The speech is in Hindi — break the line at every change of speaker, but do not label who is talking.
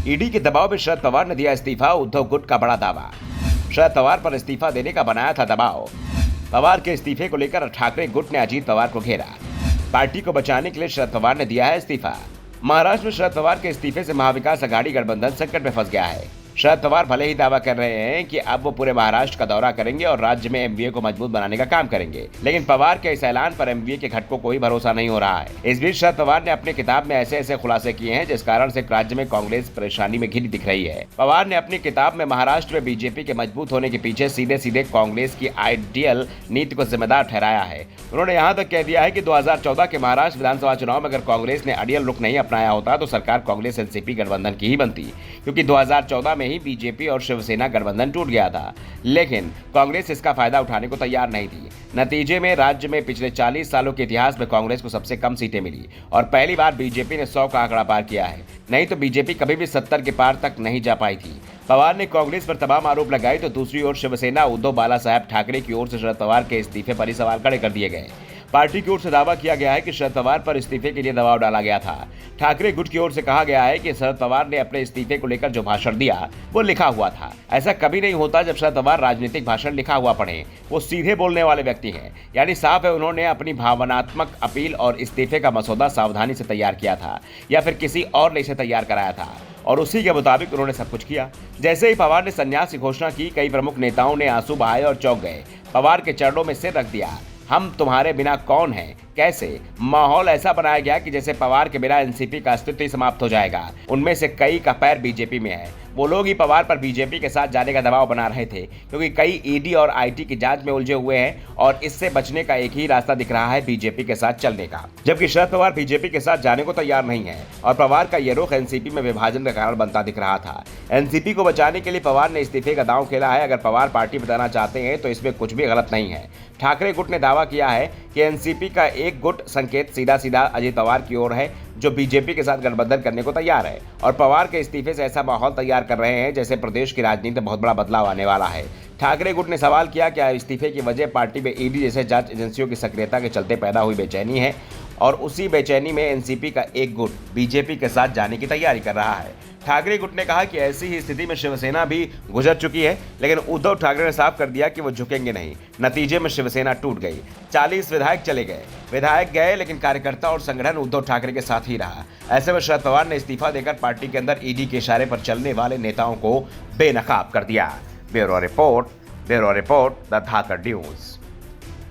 ईडी के दबाव में शरद पवार ने दिया इस्तीफा, उद्धव गुट का बड़ा दावा। शरद पवार पर इस्तीफा देने का बनाया था दबाव। पवार के इस्तीफे को लेकर ठाकरे गुट ने अजीत पवार को घेरा। पार्टी को बचाने के लिए शरद पवार ने दिया है इस्तीफा। महाराष्ट्र में शरद पवार के इस्तीफे से महाविकास अघाड़ी गठबंधन संकट में फंस गया है। शरद पवार भले ही दावा कर रहे हैं कि अब वो पूरे महाराष्ट्र का दौरा करेंगे और राज्य में एमवीए को मजबूत बनाने का काम करेंगे, लेकिन पवार के इस ऐलान पर एमवीए के घटकों को ही भरोसा नहीं हो रहा है। इस बीच शरद पवार ने अपनी किताब में ऐसे खुलासे किए हैं जिस कारण से राज्य में कांग्रेस परेशानी में घिरी दिख रही है। पवार ने अपनी किताब में महाराष्ट्र में बीजेपी के मजबूत होने के पीछे सीधे कांग्रेस की आइडियल नीति को जिम्मेदार ठहराया है। उन्होंने यहाँ तक कह दिया है कि 2014 के महाराष्ट्र विधानसभा चुनाव में अगर कांग्रेस ने आइडियल रुख नहीं अपनाया होता तो सरकार कांग्रेस एनसीपी गठबंधन की ही बनती, क्योंकि 2014 में ही बीजेपी और शिवसेना गठबंधन टूट गया था, लेकिन कांग्रेस इसका फायदा उठाने को तैयार नहीं थी। नतीजे में राज्य में पिछले 40 सालों के इतिहास में कांग्रेस को सबसे कम सीटें मिली और पहली बार बीजेपी ने 100 का आंकड़ा पार किया है। नहीं तो बीजेपी कभी भी 70 के पार तक नहीं जा पाई थी। पवार ने कांग्रेस पर तमाम आरोप लगाए तो दूसरी ओर शिवसेना उद्धव बाला साहब ठाकरे की ओर से शरद पवार के इस्तीफे पर ही सवाल खड़े कर दिए गए। पार्टी की ओर से दावा किया गया है कि शरद पवार पर इस्तीफे के लिए दबाव डाला गया था। ठाकरे गुट की ओर से कहा गया है कि शरद पवार ने अपने इस्तीफे को लेकर जो भाषण दिया वो लिखा हुआ था। ऐसा कभी नहीं होता जब शरद पवार राजनीतिक भाषण लिखा हुआ पढ़े। वो सीधे बोलने वाले व्यक्ति हैं, यानी साफ है उन्होंने अपनी भावनात्मक अपील और इस्तीफे का मसौदा सावधानी से तैयार किया था या फिर किसी और ने इसे तैयार कराया था और उसी के मुताबिक उन्होंने सब कुछ किया। जैसे ही पवार ने संन्यास की घोषणा की, कई प्रमुख नेताओं ने आंसू बहाए और चौंक गए। पवार के चरणों में सिर रख दिया। हम तुम्हारे बिना कौन हैं, कैसे? माहौल ऐसा बनाया गया कि जैसे पवार के बिना एनसीपी का अस्तित्व ही समाप्त हो जाएगा। उनमें से कई का पैर बीजेपी में है। वो लोग ही पवार पर बीजेपी के साथ जाने का दबाव बना रहे थे, क्योंकि कई ईडी और आईटी की जांच में उलझे हुए हैं और इससे बचने का एक ही रास्ता दिख रहा है, बीजेपी के साथ चलने का। जबकि शरद पवार बीजेपी के साथ जाने को तैयार नहीं है और पवार का ये रुख एनसीपी में विभाजन का कारण बनता दिख रहा था। एनसीपी को बचाने के लिए पवार ने इस्तीफे का दांव खेला है। अगर पवार पार्टी बताना चाहते हैं तो इसमें कुछ भी गलत नहीं है। ठाकरे गुट ने दावा किया है कि एनसीपी का एक गुट संकेत सीधा अजीत पवार की ओर है, जो बीजेपी के साथ गठबंधन करने को तैयार है और पवार के इस्तीफे से ऐसा माहौल तैयार कर रहे हैं जैसे प्रदेश की राजनीति में बहुत बड़ा बदलाव आने वाला है। ठाकरे गुट ने सवाल किया कि इस्तीफे की वजह पार्टी में ईडी जैसे जांच एजेंसियों की सक्रियता के चलते पैदा हुई बेचैनी है और उसी बेचैनी में एनसीपी का एक गुट बीजेपी के साथ जाने की तैयारी कर रहा है। ठाकरे गुट ने कहा कि ऐसी ही स्थिति में शिवसेना भी गुजर चुकी है, लेकिन उद्धव ठाकरे ने साफ कर दिया कि वो झुकेंगे नहीं। नतीजे में शिवसेना टूट गई। 40 विधायक चले गए। विधायक गए लेकिन कार्यकर्ता और संगठन उद्धव ठाकरे के साथ ही रहा। ऐसे में शरद पवार ने इस्तीफा देकर पार्टी के अंदर ईडी के इशारे पर चलने वाले नेताओं को बेनकाब कर दिया। Bureau report the Dhakad news.